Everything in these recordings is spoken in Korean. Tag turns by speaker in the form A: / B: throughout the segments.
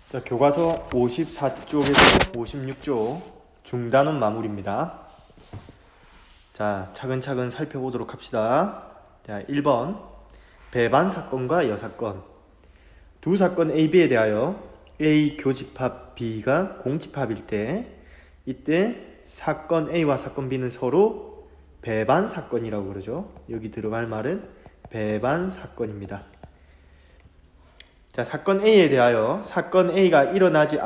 A: 자, 교과서 54쪽에서 56쪽 중단원 마무리입니다. 자, 차근차근 살펴보도록 합시다. 자, 1번 배반 사건과 여사건. 두 사건 A, B에 대하여 A 교집합 B가 공집합일 때 이때 사건 A와 사건 B는 서로 배반 사건이라고 그러죠. 여기 들어갈 말은 배반 사건입니다. 자, 사건 A에 대하여 사건 A가 일어나지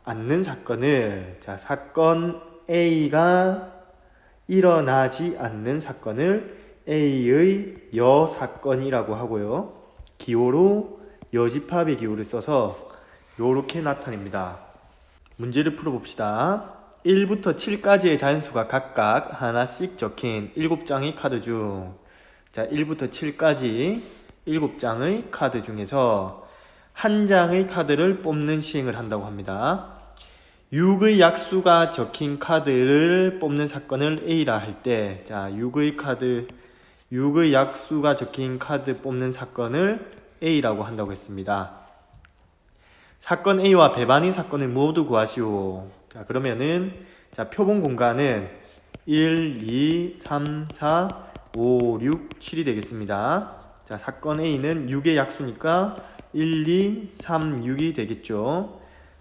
A: 않는 사건을, 자, 사건 A가 일어나지 않는 사건을 A의 여사건이라고 하고요. 기호로 여집합의 기호를 써서 이렇게 나타냅니다. 문제를 풀어봅시다. 1부터 7까지의 자연수가 각각 하나씩 적힌 7장의 카드 중, 자, 1부터 7까지 7장의 카드 중에서 한 장의 카드를 뽑는 시행을 한다고 합니다. 6의 약수가 적힌 카드를 뽑는 사건을 A라 할 때, 자, 6의 약수가 적힌 카드 뽑는 사건을 A라고 한다고 했습니다. 사건 A와 배반인 사건을 모두 구하시오. 자, 그러면은, 자, 표본 공간은 1, 2, 3, 4, 5, 6, 7이 되겠습니다. 자, 사건 A는 6의 약수니까 1, 2, 3, 6이 되겠죠.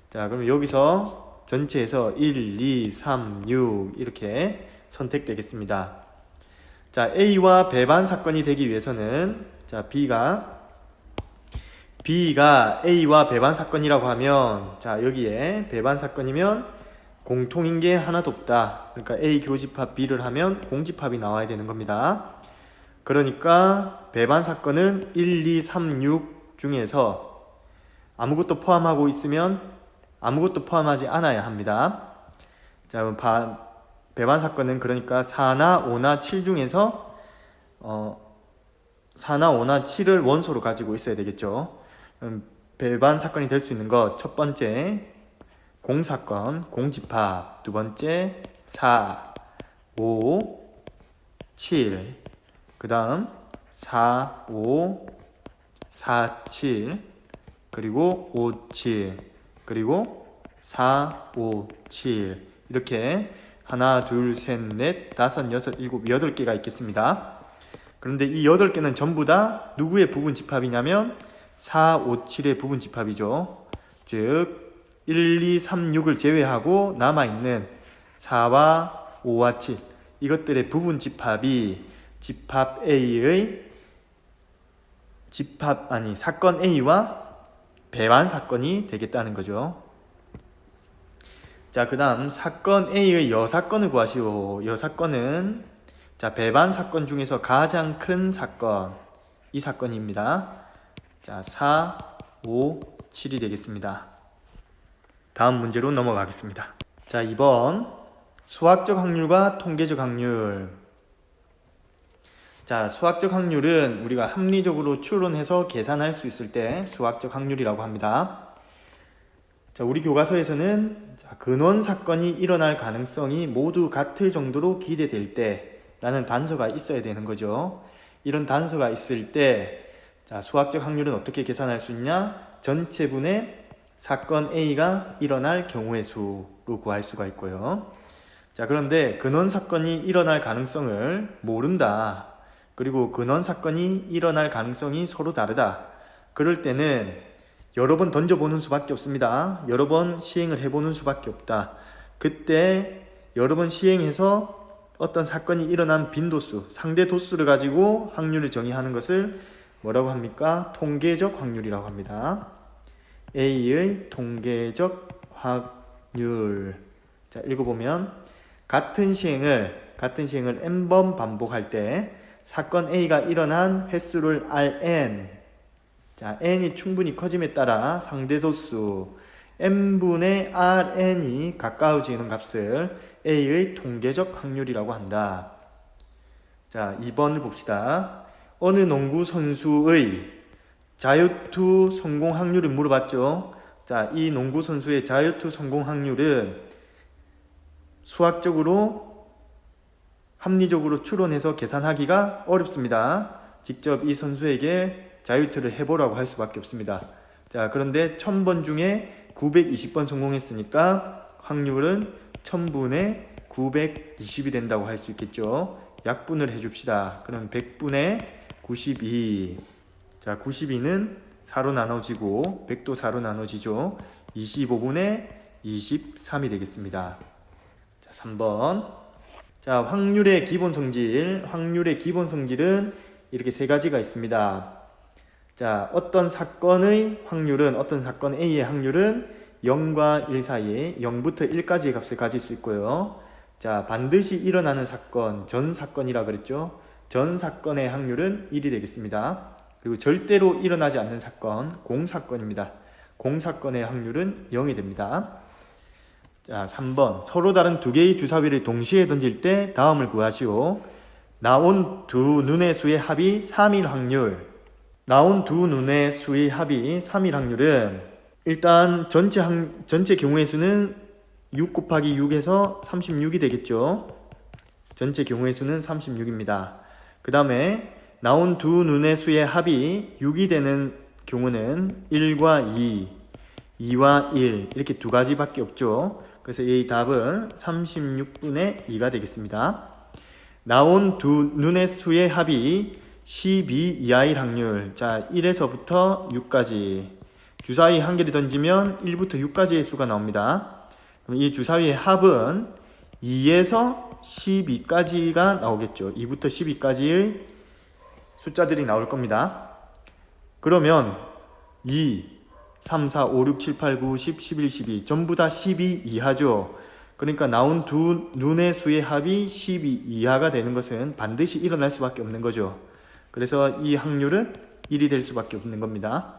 A: 자, 그럼 여기서 전체에서 1, 2, 3, 6 이렇게 선택되겠습니다. 자, A와 배반 사건이 되기 위해서는, 자, B가 A와 배반 사건이라고 하면, 자, 여기에 배반 사건이면 공통인 게 하나도 없다. 그러니까 A 교집합 B를 하면 공집합이 나와야 되는 겁니다. 그러니까 배반 사건은 1, 2, 3, 6 중에서 아무것도 포함하고 있으면 아무것도 포함하지 않아야 합니다. 자, 그럼 배반 사건은 그러니까 4나 5나 7 중에서 4나 5나 7을 원소로 가지고 있어야 되겠죠. 배반 사건이 될 수 있는 것, 첫 번째 공사건, 공집합, 두 번째 4, 5, 7, 그 다음 4, 5, 4, 7, 그리고 5, 7, 그리고 4, 5, 7 이렇게 하나, 둘, 셋, 넷, 다섯, 여섯, 일곱, 8개가 있겠습니다. 그런데 이 8개는 전부 다 누구의 부분 집합이냐면 4, 5, 7의 부분 집합이죠. 즉 1, 2, 3, 6을 제외하고 남아있는 4와 5와 7 이것들의 부분 집합이 집합 A의 사건 A와 배반 사건이 되겠다는 거죠. 자, 그 다음 사건 A의 여사건을 구하시오. 여사건은, 자, 배반 사건 중에서 가장 큰 사건, 이 사건입니다. 자, 4, 5, 7이 되겠습니다. 다음 문제로 넘어가겠습니다. 자, 2번 수학적 확률과 통계적 확률. 자, 수학적 확률은 우리가 합리적으로 추론해서 계산할 수 있을 때 수학적 확률이라고 합니다. 자, 우리 교과서에서는, 자, 근원 사건이 일어날 가능성이 모두 같을 정도로 기대될 때 라는 단서가 있어야 되는 거죠. 이런 단서가 있을 때, 자, 수학적 확률은 어떻게 계산할 수 있냐? 전체분의 사건 A가 일어날 경우의 수로 구할 수가 있고요. 자, 그런데 근원 사건이 일어날 가능성을 모른다. 그리고 근원 사건이 일어날 가능성이 서로 다르다. 그럴 때는 여러 번 던져보는 수밖에 없습니다. 여러 번 시행을 해보는 수밖에 없다. 그때 여러 번 시행해서 어떤 사건이 일어난 빈도수, 상대 도수를 가지고 확률을 정의하는 것을 뭐라고 합니까? 통계적 확률이라고 합니다. A의 통계적 확률. 자, 읽어보면 같은 시행을 n번 반복할 때 사건 A가 일어난 횟수를 Rn, 자, n이 충분히 커짐에 따라 상대도수 n분의 Rn이 가까워지는 값을 A의 통계적 확률이라고 한다. 자, 2번을 봅시다. 어느 농구 선수의 자유투 성공 확률을 물어봤죠. 자, 이 농구 선수의 자유투 성공 확률은 수학적으로 합리적으로 추론해서 계산하기가 어렵습니다. 직접 이 선수에게 자유투를 해보라고 할 수밖에 없습니다. 자, 그런데 1000번 중에 920번 성공했으니까 확률은 1000분의 920이 된다고 할 수 있겠죠. 약분을 해줍시다. 그럼 100분의 92. 자, 92는 4로 나눠지고 100도 4로 나눠지죠. 25분의 23이 되겠습니다. 자, 3번. 자, 확률의 기본 성질. 확률의 기본 성질은 이렇게 세 가지가 있습니다. 자, 어떤 사건의 확률은, 어떤 사건 A의 확률은 0과 1 사이에 0부터 1까지의 값을 가질 수 있고요. 자, 반드시 일어나는 사건, 전 사건이라 그랬죠. 전 사건의 확률은 1이 되겠습니다. 그리고 절대로 일어나지 않는 사건, 공사건입니다. 공사건의 확률은 0이 됩니다. 자, 3번. 서로 다른 두 개의 주사위를 동시에 던질 때 다음을 구하시오. 나온 두 눈의 수의 합이 3일 확률. 나온 두 눈의 수의 합이 3일 확률은 일단 전체 경우의 수는 6 곱하기 6에서 36이 되겠죠. 전체 경우의 수는 36입니다. 그 다음에 나온 두 눈의 수의 합이 6이 되는 경우는 1과 2, 2와 1 이렇게 두 가지밖에 없죠. 그래서 이 답은 36분의 2가 되겠습니다. 나온 두 눈의 수의 합이 12 이하일 확률. 자, 1에서부터 6까지 주사위 한 개를 던지면 1부터 6까지의 수가 나옵니다. 그럼 이 주사위의 합은 2에서 12까지가 나오겠죠. 2부터 12까지의 숫자들이 나올 겁니다. 그러면 2, 3, 4, 5, 6, 7, 8, 9, 10, 11, 12 전부 다 12 이하죠. 그러니까 나온 두 눈의 수의 합이 12 이하가 되는 것은 반드시 일어날 수밖에 없는 거죠. 그래서 이 확률은 1이 될 수밖에 없는 겁니다.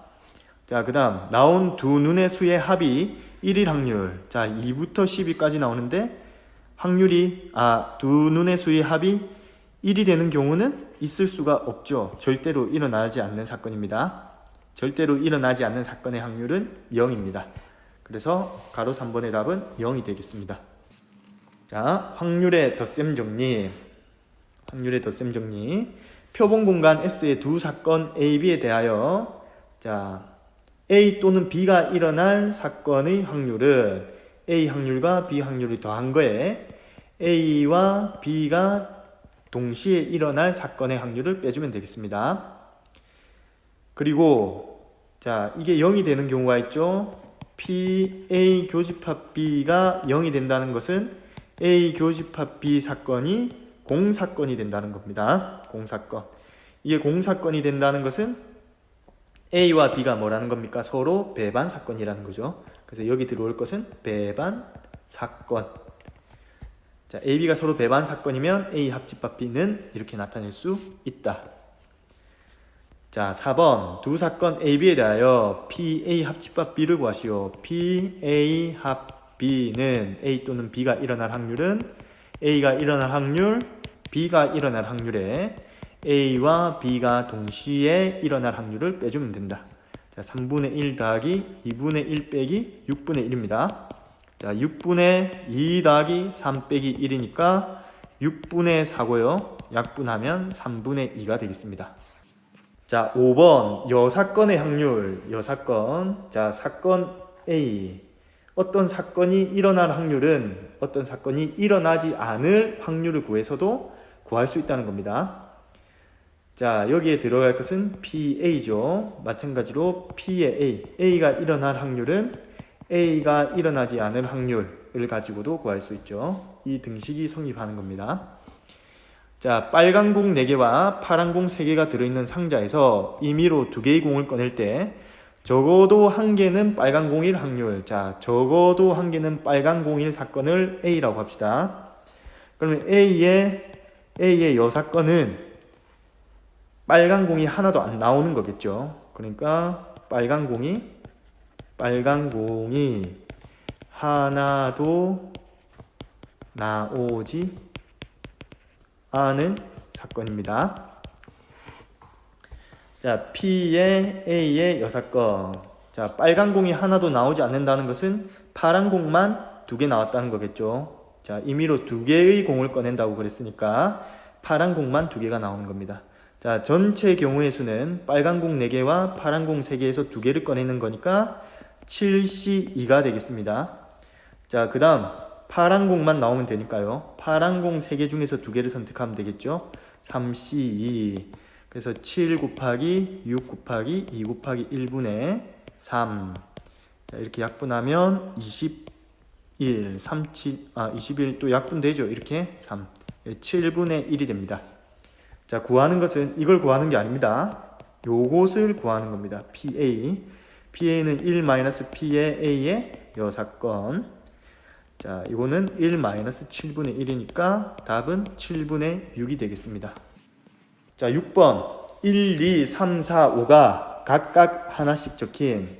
A: 자, 그 다음 나온 두 눈의 수의 합이 1일 확률. 자, 2부터 12까지 나오는데 확률이 두 눈의 수의 합이 1이 되는 경우는 있을 수가 없죠. 절대로 일어나지 않는 사건입니다. 절대로 일어나지 않는 사건의 확률은 0입니다. 그래서 가로 3번의 답은 0이 되겠습니다. 자, 확률의 덧셈 정리. 확률의 덧셈 정리. 표본 공간 S의 두 사건 A, B에 대하여 자, A 또는 B가 일어날 사건의 확률은 A 확률과 B 확률을 더한 거에 A와 B가 동시에 일어날 사건의 확률을 빼주면 되겠습니다. 그리고 자, 이게 0이 되는 경우가 있죠. P, A 교집합 B가 0이 된다는 것은 A 교집합 B 사건이 공사건이 된다는 겁니다. 공사건. 이게 공사건이 된다는 것은 A와 B가 뭐라는 겁니까? 서로 배반 사건이라는 거죠. 그래서 여기 들어올 것은 배반 사건. 자, A, B가 서로 배반 사건이면 A 합집합 B는 이렇게 나타낼 수 있다. 자, 4번. 두 사건 A, B에 대하여 P, A 합집합 B를 구하시오. P, A 합 B는 A 또는 B가 일어날 확률은 A가 일어날 확률, B가 일어날 확률에 A와 B가 동시에 일어날 확률을 빼주면 된다. 자, 3분의 1 더하기 2분의 1 빼기 6분의 1입니다. 자, 6분의 2 더하기 3 빼기 1이니까 6분의 4고요. 약분하면 3분의 2가 되겠습니다. 자, 5번. 여사건의 확률. 여사건. 자, 사건 A. 어떤 사건이 일어날 확률은 어떤 사건이 일어나지 않을 확률을 구해서도 구할 수 있다는 겁니다. 자, 여기에 들어갈 것은 PA죠. 마찬가지로 P의 A. A가 일어날 확률은 A가 일어나지 않을 확률을 가지고도 구할 수 있죠. 이 등식이 성립하는 겁니다. 자, 빨간 공 4개와 파란 공 3개가 들어있는 상자에서 임의로 2개의 공을 꺼낼 때 적어도 1개는 빨간 공일 확률. 자, 적어도 1개는 빨간 공일 사건을 A라고 합시다. 그러면 A의 여사건은 빨간 공이 하나도 안 나오는 거겠죠. 그러니까 빨간 공이 하나도 나오지 않은 사건입니다. 자, P의 A의 여사건. 자, 빨간 공이 하나도 나오지 않는다는 것은 파란 공만 2개 나왔다는 거겠죠. 자, 임의로 2개의 공을 꺼낸다고 그랬으니까 파란 공만 2개가 나오는 겁니다. 자, 전체 경우의 수는 빨간 공 4개와 파란 공 3개에서 2개를 꺼내는 거니까 7C2가 되겠습니다. 자, 그 다음 파란 공만 나오면 되니까요. 파란 공 3개 중에서 2개를 선택하면 되겠죠. 3C2. 그래서 7 곱하기 6 곱하기 2 곱하기 1분의 3. 자, 이렇게 약분하면 21, 21 또 약분되죠. 이렇게 3. 7분의 1이 됩니다. 자, 구하는 것은 이걸 구하는 게 아닙니다. 요것을 구하는 겁니다. PA. PA는 1-P의 A의 여사건. 자, 이거는 1-7분의 1이니까 답은 7분의 6이 되겠습니다. 자, 6번 1, 2, 3, 4, 5가 각각 하나씩 적힌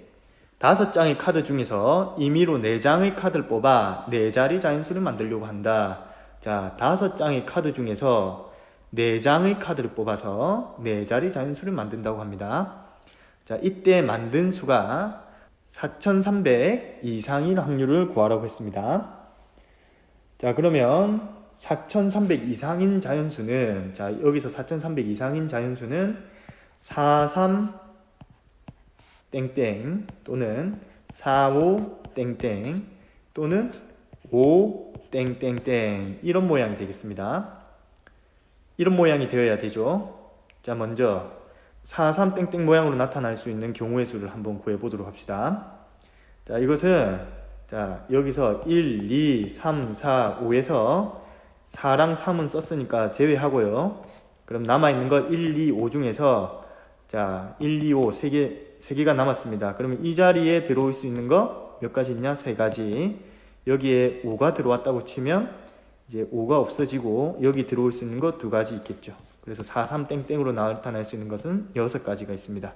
A: 5장의 카드 중에서 임의로 4장의 카드를 뽑아 4자리 자연수를 만들려고 한다. 자, 5장의 카드 중에서 4장의 카드를 뽑아서 4자리 자연수를 만든다고 합니다. 자, 이때 만든 수가 4300 이상인 확률을 구하라고 했습니다. 자, 그러면 4300 이상인 자연수는, 자, 여기서 4300 이상인 자연수는 43 땡땡 또는 45 땡땡 또는 5 땡땡땡 이런 모양이 되겠습니다. 이런 모양이 되어야 되죠. 자, 먼저 43 땡땡 모양으로 나타날 수 있는 경우의 수를 한번 구해 보도록 합시다. 자, 이것은 자, 여기서 1, 2, 3, 4, 5에서 4랑 3은 썼으니까 제외하고요. 그럼 남아있는 거 1, 2, 5 중에서 자, 1, 2, 5 3개가 남았습니다. 그러면 이 자리에 들어올 수 있는 거 몇 가지 있냐? 3가지. 여기에 5가 들어왔다고 치면 이제 5가 없어지고 여기 들어올 수 있는 거 2가지 있겠죠. 그래서 4, 3 땡땡으로 나타날 수 있는 것은 6가지가 있습니다.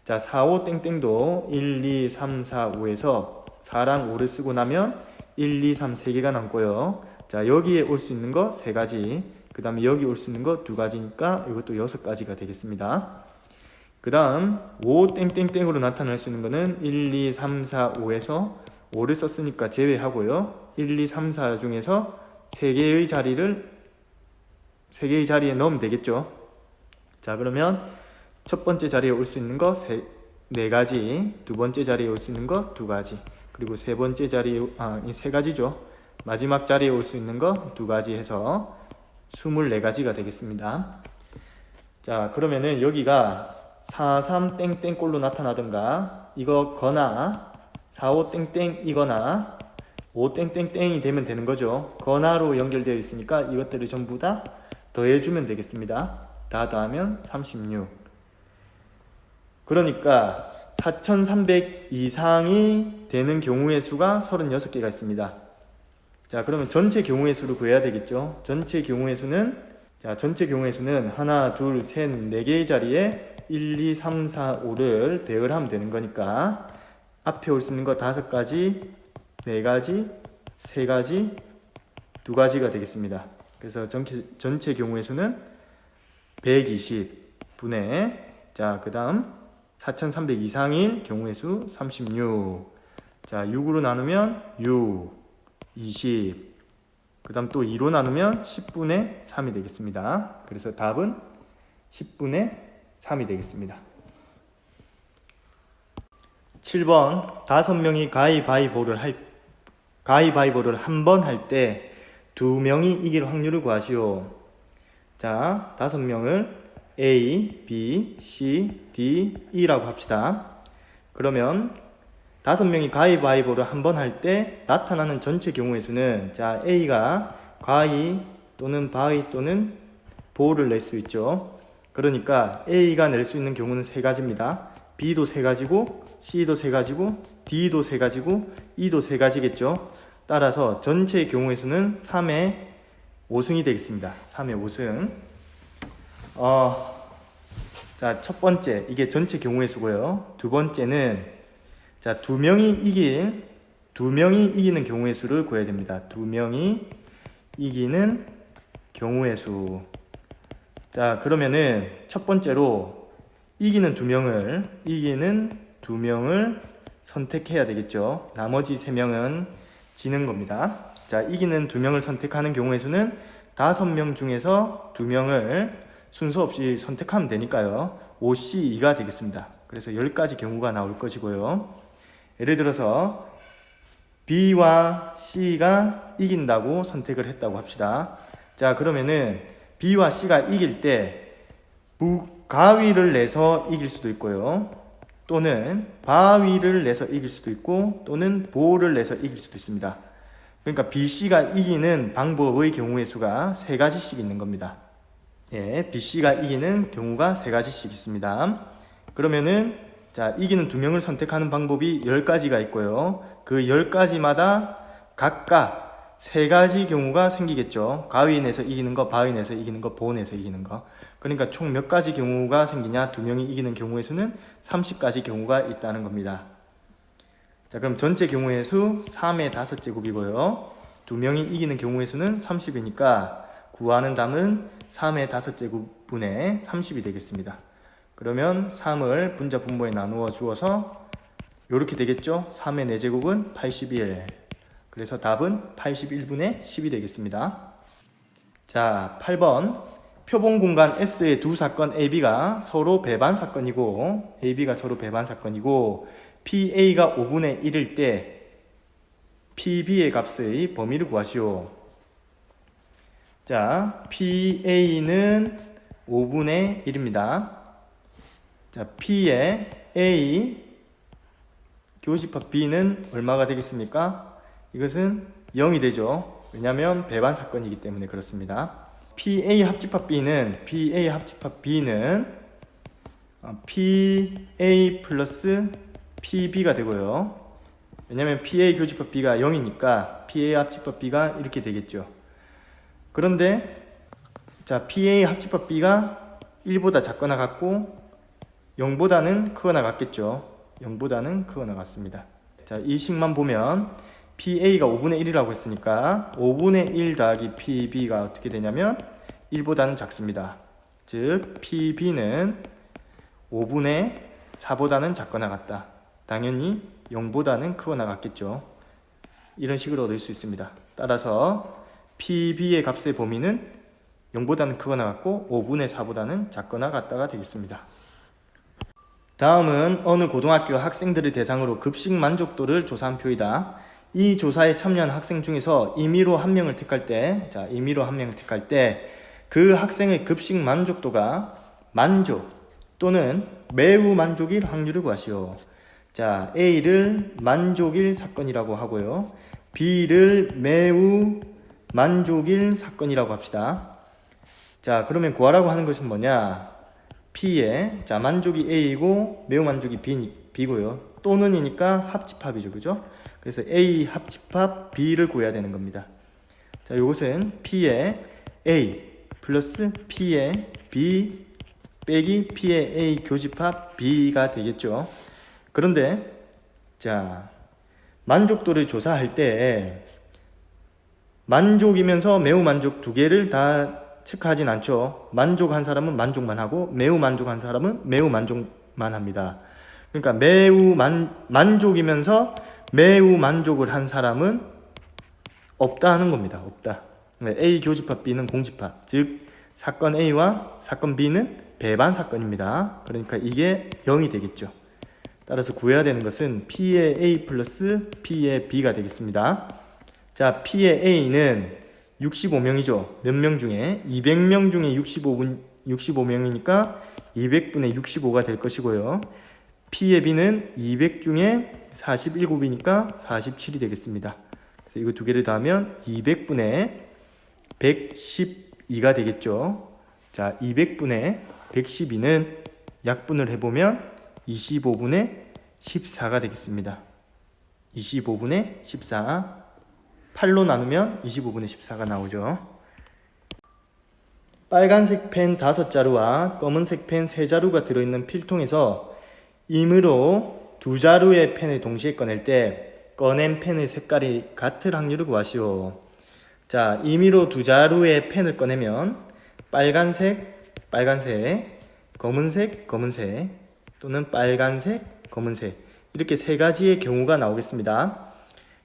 A: 자, 4, 5 땡땡도 1, 2, 3, 4, 5에서 4랑 5를 쓰고 나면 1, 2, 3 3개가 남고요. 자, 여기에 올 수 있는 거 3가지, 그 다음에 여기 올 수 있는 거 2가지니까 이것도 6가지가 되겠습니다. 그 다음 5 땡땡땡으로 나타날 수 있는 거는 1, 2, 3, 4, 5에서 5를 썼으니까 제외하고요. 1, 2, 3, 4 중에서 3개의 자리에 넣으면 되겠죠. 자, 그러면 첫 번째 자리에 올 수 있는 거 4가지, 두 번째 자리에 올 수 있는 거 2가지, 그리고 세 번째 자리에, 이 3가지죠. 마지막 자리에 올 수 있는 거 2가지 해서 24가지가 되겠습니다. 자, 그러면은 여기가 43 땡땡꼴로 나타나든가 이거거나 45 땡땡이거나 5 땡땡땡이 되면 되는 거죠. 거나로 연결되어 있으니까 이것들을 전부 다 더해주면 되겠습니다. 다 더하면 36. 그러니까 4300 이상이 되는 경우의 수가 36개가 있습니다. 자, 그러면 전체 경우의 수를 구해야 되겠죠. 전체 경우의 수는 하나, 둘, 셋, 4개의 자리에 1, 2, 3, 4, 5를 배열 하면 되는 거니까 앞에 올 수 있는 거 5가지, 4가지, 3가지, 2가지가 되겠습니다. 그래서 전체 경우의 수는 120분의, 자, 그 다음 4300 이상인 경우의 수 36. 자, 6으로 나누면 6, 20. 그 다음 또 2로 나누면 10분의 3이 되겠습니다. 그래서 답은 10분의 3이 되겠습니다. 7번 5명이 가위바위보를 한 번 할 때 2명이 이길 확률을 구하시오. 자, 5명을 A, B, C, D, E라고 합시다. 그러면 5명이 가위바위보를 한 번 할 때 나타나는 전체 경우의 수는, 자, A가 가위 또는 바위 또는 보를 낼 수 있죠. 그러니까 A가 낼 수 있는 경우는 3가지입니다. B도 3가지고 C도 3가지고 D도 3가지고 E도 3가지겠죠. 따라서 전체 경우의 수는 3의 5승이 되겠습니다. 3의 5승. 자, 첫 번째 이게 전체 경우의 수고요. 두 번째는 자, 2명이 이기는 경우의 수를 구해야 됩니다. 2명이 이기는 경우의 수. 자, 그러면은 첫 번째로 이기는 2명을 선택해야 되겠죠. 나머지 3명은 지는 겁니다. 자, 이기는 2명을 선택하는 경우의 수는 5명 중에서 2명을 순서 없이 선택하면 되니까요. 5C2가 되겠습니다. 그래서 10가지 경우가 나올 것이고요. 예를 들어서 B와 C가 이긴다고 선택을 했다고 합시다. 자, 그러면은 B와 C가 이길 때 가위를 내서 이길 수도 있고요. 또는 바위를 내서 이길 수도 있고 또는 보를 내서 이길 수도 있습니다. 그러니까 B, C가 이기는 방법의 경우의 수가 3가지씩 있는 겁니다. 예, B, C가 이기는 경우가 3가지씩 있습니다. 그러면은 자, 이기는 2명을 선택하는 방법이 10가지가 있고요. 그 10가지마다 각각 3가지 경우가 생기겠죠. 가위 내서 이기는 거, 바위 내서 이기는 거, 보 내서 이기는 거. 그러니까 총 몇 가지 경우가 생기냐? 2명이 이기는 경우의 수는 30가지 경우가 있다는 겁니다. 자, 그럼 전체 경우의 수 3의 5제곱이고요. 2명이 이기는 경우의 수는 30이니까 구하는 답은 3의 5제곱분의 30이 되겠습니다. 그러면 3을 분자 분모에 나누어 주어서 이렇게 되겠죠? 3의 4제곱은 81. 그래서 답은 81분의 10이 되겠습니다. 자, 8번. 표본 공간 S의 두 사건 AB가 서로 배반 사건이고 PA가 5분의 1일 때 PB의 값의 범위를 구하시오. 자, PA는 5분의 1입니다. 자, P의 A 교집합 B는 얼마가 되겠습니까? 이것은 0이 되죠. 왜냐하면 배반 사건이기 때문에 그렇습니다. PA 합집합 B는 PA 플러스 PB가 되고요. 왜냐하면 PA 교집합 B가 0이니까 PA 합집합 B가 이렇게 되겠죠. 그런데 자, PA 합집합 B가 1보다 작거나 같고 0보다는 크거나 같겠죠. 0보다는 크거나 같습니다. 자, 이 식만 보면 PA가 5분의 1이라고 했으니까 5분의 1 더하기 PB가 어떻게 되냐면 1보다는 작습니다. 즉 PB는 5분의 4보다는 작거나 같다. 당연히 0보다는 크거나 같겠죠. 이런 식으로 얻을 수 있습니다. 따라서 PB의 값의 범위는 0보다는 크거나 같고 5분의 4보다는 작거나 같다가 되겠습니다. 다음은 어느 고등학교 학생들을 대상으로 급식 만족도를 조사한 표이다. 이 조사에 참여한 학생 중에서 임의로 한 명을 택할 때, 그 학생의 급식 만족도가 만족 또는 매우 만족일 확률을 구하시오. 자, A를 만족일 사건이라고 하고요. B를 매우 만족일 사건이라고 합시다. 자, 그러면 구하라고 하는 것은 뭐냐? P에 자, 만족이 A이고 매우 만족이 B고요. 또는이니까 합집합이죠. 그죠? 그래서 A 합집합 B를 구해야 되는 겁니다. 자, 이것은 P의 A 플러스 P의 B 빼기 P의 A 교집합 B가 되겠죠. 그런데 자, 만족도를 조사할 때 만족이면서 매우 만족 두 개를 다 체크하진 않죠. 만족한 사람은 만족만 하고 매우 만족한 사람은 매우 만족만 합니다. 그러니까 매우 만족이면서 매우 만족을 한 사람은 없다 하는 겁니다. 없다. A 교집합 B는 공집합. 즉 사건 A와 사건 B는 배반 사건입니다. 그러니까 이게 0이 되겠죠. 따라서 구해야 되는 것은 P의 A 플러스 P의 B가 되겠습니다. 자, P의 A는 65명이죠. 몇 명 중에? 200명 중에 65명이니까 200분의 65가 될 것이고요. P의 B는 200 중에 47이니까 47이 되겠습니다. 그래서 이거 두 개를 더하면 200분의 112가 되겠죠. 자, 200분의 112는 약분을 해보면 25분의 14가 되겠습니다. 25분의 14. 8로 나누면 25분의 14가 나오죠. 빨간색 펜 5자루와 검은색 펜 3자루가 들어있는 필통에서 임의로 2자루의 펜을 동시에 꺼낼 때 꺼낸 펜의 색깔이 같을 확률을 구하시오. 자, 임의로 2자루의 펜을 꺼내면 빨간색, 검은색, 또는 빨간색, 검은색 이렇게 3가지의 경우가 나오겠습니다.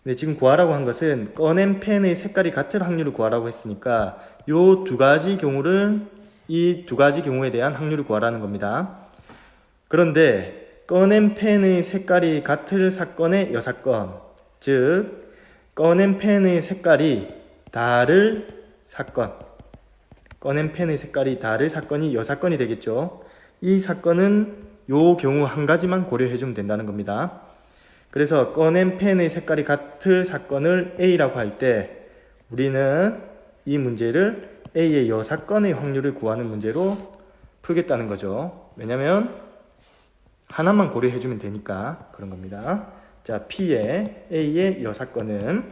A: 근데 지금 구하라고 한 것은 꺼낸 펜의 색깔이 같을 확률을 구하라고 했으니까 이 2가지 경우를 이 2가지 경우에 대한 확률을 구하라는 겁니다. 그런데 꺼낸 펜의 색깔이 같을 사건의 여사건, 즉 꺼낸 펜의 색깔이 다를 사건, 꺼낸 펜의 색깔이 다를 사건이 여사건이 되겠죠. 이 사건은 요 경우 한 가지만 고려해 주면 된다는 겁니다. 그래서 꺼낸 펜의 색깔이 같을 사건을 A라고 할 때 우리는 이 문제를 A의 여사건의 확률을 구하는 문제로 풀겠다는 거죠. 왜냐면 하나만 고려해 주면 되니까 그런 겁니다. 자, P의 A의 여사건은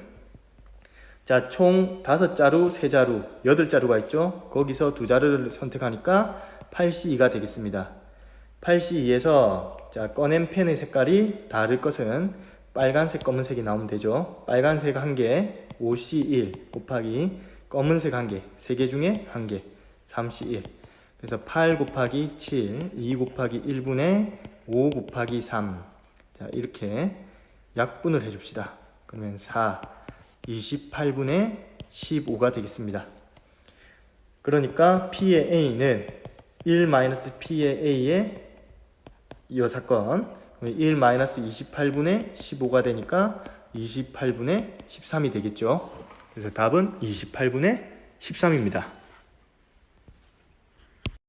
A: 자, 총 5자루, 3자루, 8자루가 있죠. 거기서 2자루를 선택하니까 8C2가 되겠습니다. 8C2에서 자, 꺼낸 펜의 색깔이 다를 것은 빨간색, 검은색이 나오면 되죠. 빨간색 1개, 5C1 곱하기 검은색 1개, 3개 중에 1개, 3C1. 그래서 8 곱하기 7, 2 곱하기 1분의 5 곱하기 3. 자, 이렇게 약분을 해줍시다. 그러면 4, 28분의 15가 되겠습니다. 그러니까 P의 A는 1-P의 A의 여사건 1-28분의 15가 되니까 28분의 13이 되겠죠. 그래서 답은 28분의 13입니다.